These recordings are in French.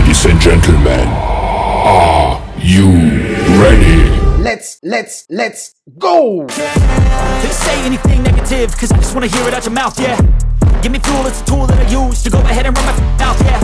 Ladies and gentlemen, are you ready? Let's go! They say anything negative, cause I just wanna hear it out your mouth, yeah. Give me fuel, it's a tool that I use to go ahead and run my mouth, yeah.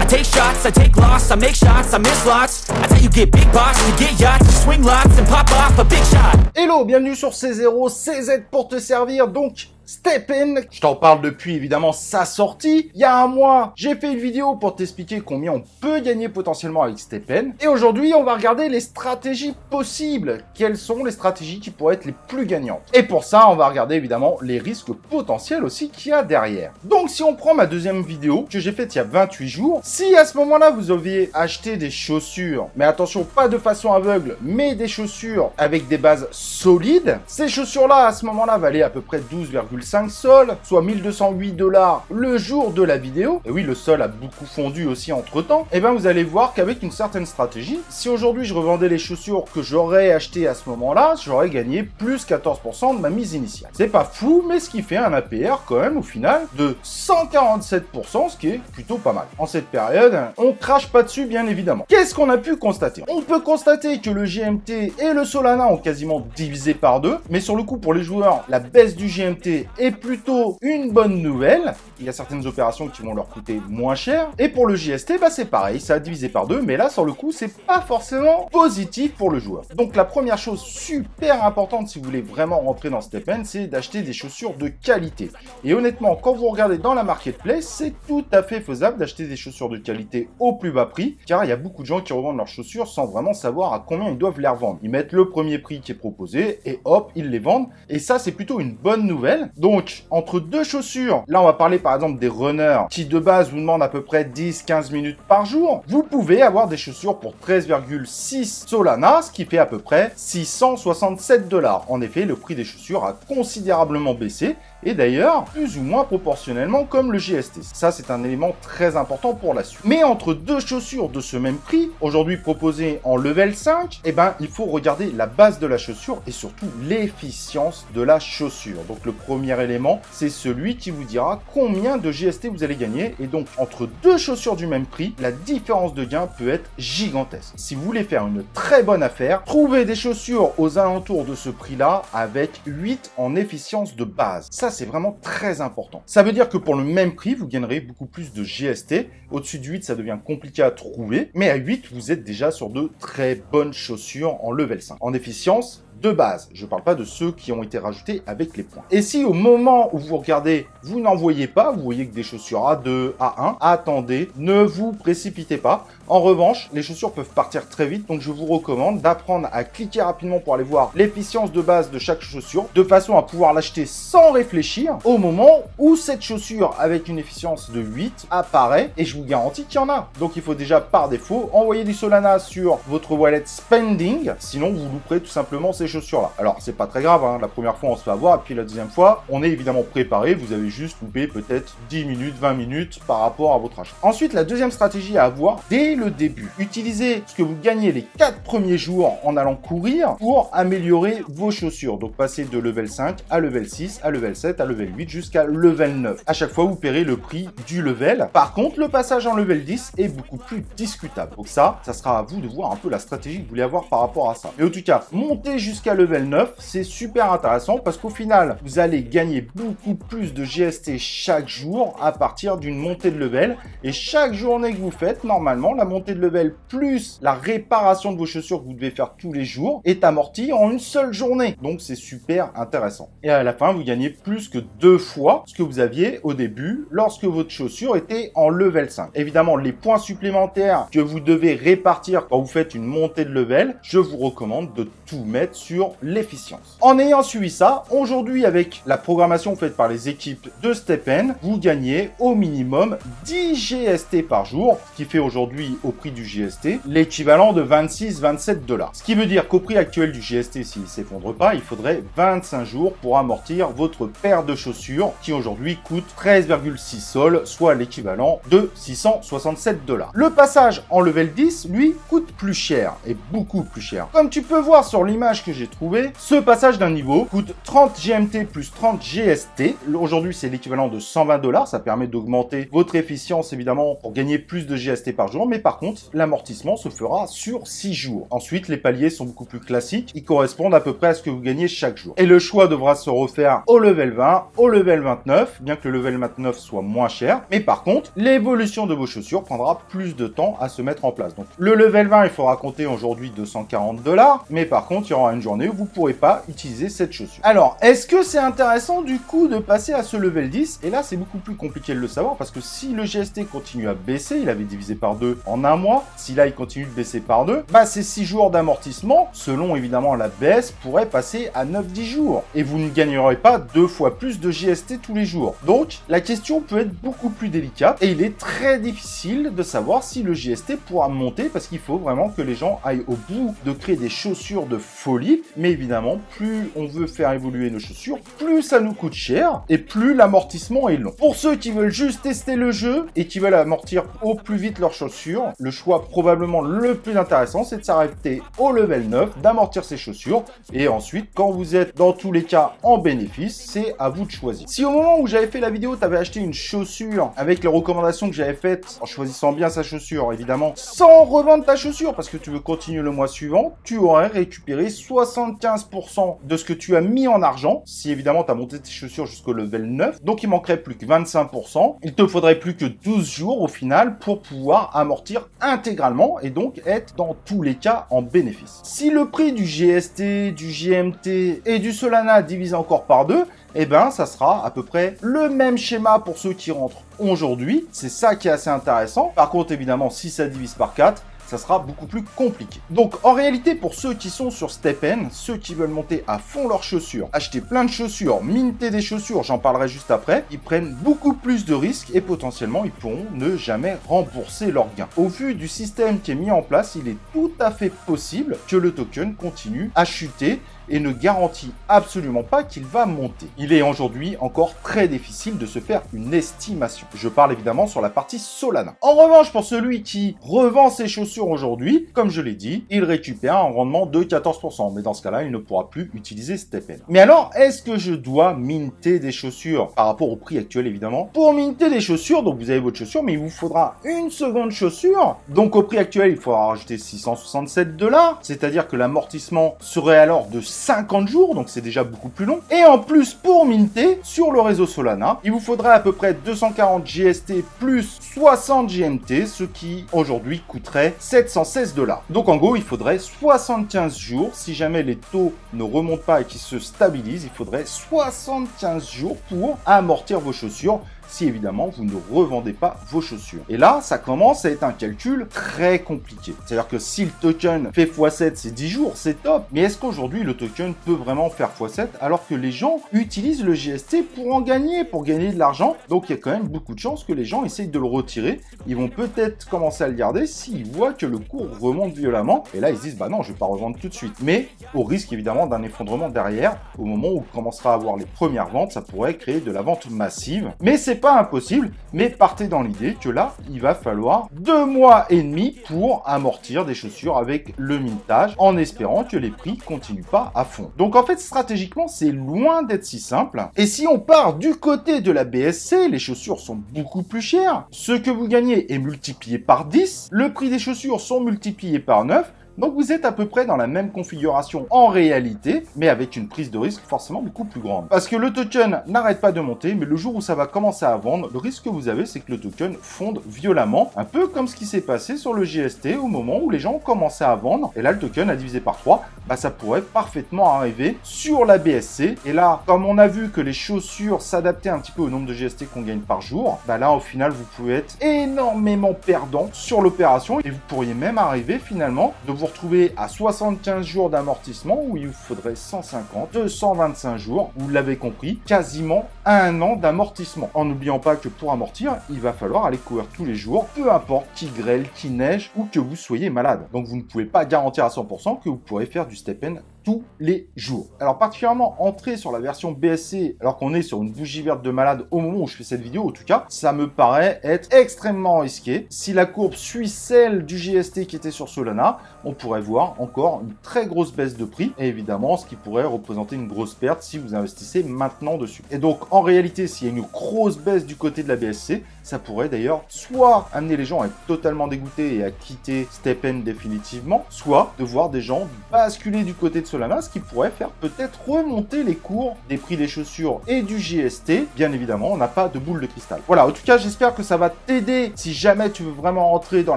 I take shots, I take loss, I make shots, I miss lots. That's how you get big box, you get yachts, you swing lots and pop off a big shot. Hello, bienvenue sur C0, CZ pour te servir, donc STEPN. Je t'en parle depuis évidemment sa sortie. Il y a un mois, j'ai fait une vidéo pour t'expliquer combien on peut gagner potentiellement avec STEPN. Et aujourd'hui, on va regarder les stratégies possibles. Quelles sont les stratégies qui pourraient être les plus gagnantes? Et pour ça, on va regarder évidemment les risques potentiels aussi qu'il y a derrière. Donc si on prend ma deuxième vidéo que j'ai faite il y a 28 jours, si à ce moment-là, vous aviez acheté des chaussures, mais attention, pas de façon aveugle, mais des chaussures avec des bases solides, ces chaussures-là, à ce moment-là, valaient à peu près 12,5 sols, soit 1208 $ le jour de la vidéo. Et oui, le sol a beaucoup fondu aussi entre-temps. Et bien, vous allez voir qu'avec une certaine stratégie, si aujourd'hui je revendais les chaussures que j'aurais achetées à ce moment-là, j'aurais gagné plus 14% de ma mise initiale. C'est pas fou, mais ce qui fait un APR quand même au final de 147%, ce qui est plutôt pas mal. En cette période, on crache pas dessus bien évidemment. Qu'est-ce qu'on a pu constater? On peut constater que le GMT et le Solana ont quasiment divisé par deux, mais sur le coup pour les joueurs, la baisse du GMT est plutôt une bonne nouvelle. Il y a certaines opérations qui vont leur coûter moins cher. Et pour le JST, bah c'est pareil, ça a divisé par deux, mais là sur le coup, c'est pas forcément positif pour le joueur. Donc la première chose super importante si vous voulez vraiment rentrer dans STEPN, c'est d'acheter des chaussures de qualité. Et honnêtement, quand vous regardez dans la marketplace, c'est tout à fait faisable d'acheter des chaussures de qualité au plus bas prix, car il y a beaucoup de gens qui revendent leurs chaussures sans vraiment savoir à combien ils doivent les revendre. Ils mettent le premier prix qui est proposé et hop, ils les vendent. Et ça, c'est plutôt une bonne nouvelle. Donc, entre deux chaussures, là on va parler par exemple des runners qui de base vous demandent à peu près 10-15 minutes par jour, vous pouvez avoir des chaussures pour 13,6 Solana, ce qui fait à peu près 667 $. En effet, le prix des chaussures a considérablement baissé, et d'ailleurs, plus ou moins proportionnellement comme le GST. Ça, c'est un élément très important pour la suite. Mais entre deux chaussures de ce même prix, aujourd'hui proposées en level 5, eh ben, il faut regarder la base de la chaussure et surtout l'efficience de la chaussure. Donc, le premier élément, c'est celui qui vous dira combien de GST vous allez gagner. Et donc, entre deux chaussures du même prix, la différence de gain peut être gigantesque. Si vous voulez faire une très bonne affaire, trouvez des chaussures aux alentours de ce prix-là avec 8 en efficience de base. Ça, c'est vraiment très important. Ça veut dire que pour le même prix, vous gagnerez beaucoup plus de GST. Au-dessus de 8, ça devient compliqué à trouver. Mais à 8, vous êtes déjà sur de très bonnes chaussures en level 5. En efficience de base. Je ne parle pas de ceux qui ont été rajoutés avec les points. Et si au moment où vous regardez, vous n'en voyez pas, vous voyez que des chaussures A2, A1, attendez, ne vous précipitez pas. En revanche, les chaussures peuvent partir très vite, donc je vous recommande d'apprendre à cliquer rapidement pour aller voir l'efficience de base de chaque chaussure, de façon à pouvoir l'acheter sans réfléchir au moment où cette chaussure avec une efficience de 8 apparaît, et je vous garantis qu'il y en a. Donc il faut déjà par défaut envoyer du Solana sur votre wallet spending, sinon vous louperez tout simplement ces chaussures-là. Alors c'est pas très grave, hein. La première fois on se fait avoir, et puis la deuxième fois, on est évidemment préparé, vous avez juste loupé peut-être 10 minutes, 20 minutes par rapport à votre achat. Ensuite, la deuxième stratégie à avoir dès le début. Utilisez ce que vous gagnez les 4 premiers jours en allant courir pour améliorer vos chaussures. Donc passez de level 5 à level 6, à level 7, à level 8 jusqu'à level 9. À chaque fois, vous paierez le prix du level. Par contre, le passage en level 10 est beaucoup plus discutable. Donc ça sera à vous de voir un peu la stratégie que vous voulez avoir par rapport à ça. Mais en tout cas, montez jusqu'à level 9, c'est super intéressant parce qu'au final, vous allez gagner beaucoup plus de GST chaque jour à partir d'une montée de level. Et chaque journée que vous faites, normalement, la montée de level plus la réparation de vos chaussures que vous devez faire tous les jours est amortie en une seule journée. Donc, c'est super intéressant. Et à la fin, vous gagnez plus que 2 fois ce que vous aviez au début lorsque votre chaussure était en level 5. Évidemment, les points supplémentaires que vous devez répartir quand vous faites une montée de level, je vous recommande de tout mettre sur l'efficience. En ayant suivi ça, aujourd'hui avec la programmation faite par les équipes de STEPN, vous gagnez au minimum 10 GST par jour, ce qui fait aujourd'hui au prix du GST l'équivalent de 26-27 $. Ce qui veut dire qu'au prix actuel du GST, s'il ne s'effondre pas, il faudrait 25 jours pour amortir votre paire de chaussures qui aujourd'hui coûte 13,6 sols, soit l'équivalent de 667 $. Le passage en level 10, lui, coûte plus cher et beaucoup plus cher. Comme tu peux voir sur l'image que j'ai j'ai trouvé. Ce passage d'un niveau coûte 30 GMT plus 30 GST. Aujourd'hui, c'est l'équivalent de 120 $. Ça permet d'augmenter votre efficience, évidemment, pour gagner plus de GST par jour. Mais par contre, l'amortissement se fera sur 6 jours. Ensuite, les paliers sont beaucoup plus classiques. Ils correspondent à peu près à ce que vous gagnez chaque jour. Et le choix devra se refaire au level 20, au level 29, bien que le level 29 soit moins cher. Mais par contre, l'évolution de vos chaussures prendra plus de temps à se mettre en place. Donc, le level 20, il faudra compter aujourd'hui 240 $. Mais par contre, il y aura une journée où vous ne pourrez pas utiliser cette chaussure. Alors, est-ce que c'est intéressant du coup de passer à ce level 10? Et là, c'est beaucoup plus compliqué de le savoir parce que si le GST continue à baisser, il avait divisé par 2 en un mois, si là il continue de baisser par 2, bah ces 6 jours d'amortissement, selon évidemment la baisse, pourraient passer à 9-10 jours. Et vous ne gagnerez pas 2 fois plus de GST tous les jours. Donc, la question peut être beaucoup plus délicate et il est très difficile de savoir si le GST pourra monter parce qu'il faut vraiment que les gens aillent au bout de créer des chaussures de folie. Mais évidemment, plus on veut faire évoluer nos chaussures, plus ça nous coûte cher et plus l'amortissement est long. Pour ceux qui veulent juste tester le jeu et qui veulent amortir au plus vite leurs chaussures, le choix probablement le plus intéressant, c'est de s'arrêter au level 9, d'amortir ses chaussures et ensuite, quand vous êtes dans tous les cas en bénéfice, c'est à vous de choisir. Si au moment où j'avais fait la vidéo, tu avais acheté une chaussure avec les recommandations que j'avais faites en choisissant bien sa chaussure, évidemment, sans revendre ta chaussure parce que tu veux continuer le mois suivant, tu aurais récupéré 75% de ce que tu as mis en argent, si évidemment tu as monté tes chaussures jusqu'au level 9, donc il manquerait plus que 25%, il te faudrait plus que 12 jours au final pour pouvoir amortir intégralement et donc être dans tous les cas en bénéfice. Si le prix du GST, du GMT et du Solana divise encore par 2, eh ben, ça sera à peu près le même schéma pour ceux qui rentrent aujourd'hui. C'est ça qui est assez intéressant. Par contre, évidemment, si ça divise par 4, ça sera beaucoup plus compliqué. Donc, en réalité, pour ceux qui sont sur STEPN, ceux qui veulent monter à fond leurs chaussures, acheter plein de chaussures, minter des chaussures, j'en parlerai juste après, ils prennent beaucoup plus de risques et potentiellement, ils pourront ne jamais rembourser leurs gains. Au vu du système qui est mis en place, il est tout à fait possible que le token continue à chuter et ne garantit absolument pas qu'il va monter. Il est aujourd'hui encore très difficile de se faire une estimation. Je parle évidemment sur la partie Solana. En revanche, pour celui qui revend ses chaussures aujourd'hui, comme je l'ai dit, il récupère un rendement de 14%. Mais dans ce cas-là, il ne pourra plus utiliser STEPN. Mais alors, est-ce que je dois minter des chaussures par rapport au prix actuel, évidemment? Pour minter des chaussures, donc vous avez votre chaussure, mais il vous faudra une seconde chaussure. Donc au prix actuel, il faudra rajouter 667 $. C'est-à-dire que l'amortissement serait alors de 50 jours, donc c'est déjà beaucoup plus long. Et en plus, pour minter sur le réseau Solana, il vous faudrait à peu près 240 GST plus 60 GMT, ce qui aujourd'hui coûterait 716 $. Donc en gros, il faudrait 75 jours. Si jamais les taux ne remontent pas et qu'ils se stabilisent, il faudrait 75 jours pour amortir vos chaussures, si évidemment vous ne revendez pas vos chaussures. Et là, ça commence à être un calcul très compliqué. C'est-à-dire que si le token fait x7, c'est 10 jours, c'est top. Mais est-ce qu'aujourd'hui, le token peut vraiment faire x7 alors que les gens utilisent le GST pour en gagner, pour gagner de l'argent? Donc il y a quand même beaucoup de chances que les gens essayent de le retirer. Ils vont peut-être commencer à le garder s'ils voient que le cours remonte violemment. Et là, ils se disent, bah non, je vais pas revendre tout de suite. Mais au risque évidemment d'un effondrement derrière, au moment où on commencera à avoir les premières ventes, ça pourrait créer de la vente massive. Mais c'est pas impossible, mais partez dans l'idée que là, il va falloir 2 mois et demi pour amortir des chaussures avec le mintage, en espérant que les prix continuent pas à fond. Donc en fait, stratégiquement, c'est loin d'être si simple. Et si on part du côté de la BSC, les chaussures sont beaucoup plus chères. Ce que vous gagnez est multiplié par 10, le prix des chaussures sont multipliés par 9, donc vous êtes à peu près dans la même configuration en réalité, mais avec une prise de risque forcément beaucoup plus grande. Parce que le token n'arrête pas de monter, mais le jour où ça va commencer à vendre, le risque que vous avez, c'est que le token fonde violemment, un peu comme ce qui s'est passé sur le GST au moment où les gens ont commencé à vendre, et là le token a divisé par 3, bah ça pourrait parfaitement arriver sur la BSC. Et là, comme on a vu que les chaussures s'adaptaient un petit peu au nombre de GST qu'on gagne par jour, bah là au final vous pouvez être énormément perdant sur l'opération, et vous pourriez même arriver finalement de vous retrouver à 75 jours d'amortissement où il vous faudrait 150, 225 jours, vous l'avez compris, quasiment 1 an d'amortissement. En n'oubliant pas que pour amortir, il va falloir aller courir tous les jours, peu importe qu'il grêle, qu'il neige ou que vous soyez malade. Donc vous ne pouvez pas garantir à 100% que vous pourrez faire du STEPN tous les jours. Alors particulièrement entrer sur la version BSC alors qu'on est sur une bougie verte de malade au moment où je fais cette vidéo, en tout cas, ça me paraît être extrêmement risqué. Si la courbe suit celle du GST qui était sur Solana, on pourrait voir encore une très grosse baisse de prix et évidemment ce qui pourrait représenter une grosse perte si vous investissez maintenant dessus. Et donc en réalité, s'il y a une grosse baisse du côté de la BSC, ça pourrait d'ailleurs soit amener les gens à être totalement dégoûtés et à quitter STEPN définitivement, soit de voir des gens basculer du côté de Solana, ce qui pourrait faire peut-être remonter les cours des prix des chaussures et du GST. Bien évidemment, on n'a pas de boule de cristal. Voilà, en tout cas, j'espère que ça va t'aider si jamais tu veux vraiment rentrer dans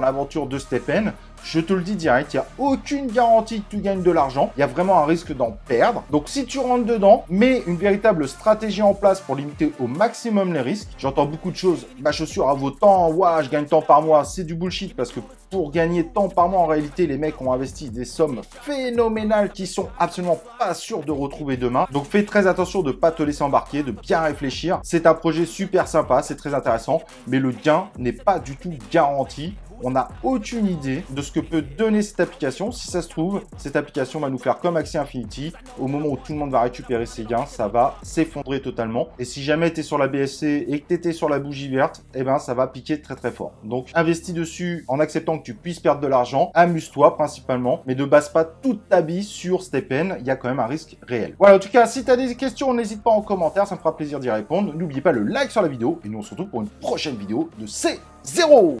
l'aventure de STEPN. Je te le dis direct, il n'y a aucune garantie que tu gagnes de l'argent. Il y a vraiment un risque d'en perdre. Donc si tu rentres dedans, mets une véritable stratégie en place pour limiter au maximum les risques. J'entends beaucoup de choses. Ma chaussure a vaut tant, ouah, je gagne tant par mois. C'est du bullshit parce que pour gagner tant par mois, en réalité, les mecs ont investi des sommes phénoménales qui sont absolument pas sûrs de retrouver demain. Donc fais très attention de ne pas te laisser embarquer, de bien réfléchir. C'est un projet super sympa, c'est très intéressant, mais le gain n'est pas du tout garanti. On n'a aucune idée de ce que peut donner cette application. Si ça se trouve, cette application va nous faire comme Axie Infinity. Au moment où tout le monde va récupérer ses gains, ça va s'effondrer totalement. Et si jamais tu es sur la BSC et que tu étais sur la bougie verte, eh ben ça va piquer très très fort. Donc investis dessus en acceptant que tu puisses perdre de l'argent. Amuse-toi principalement, mais ne base pas toute ta bille sur STEPN. Il y a quand même un risque réel. Voilà, en tout cas, si tu as des questions, n'hésite pas en commentaire. Ça me fera plaisir d'y répondre. N'oubliez pas le like sur la vidéo. Et nous on se retrouve pour une prochaine vidéo de C0.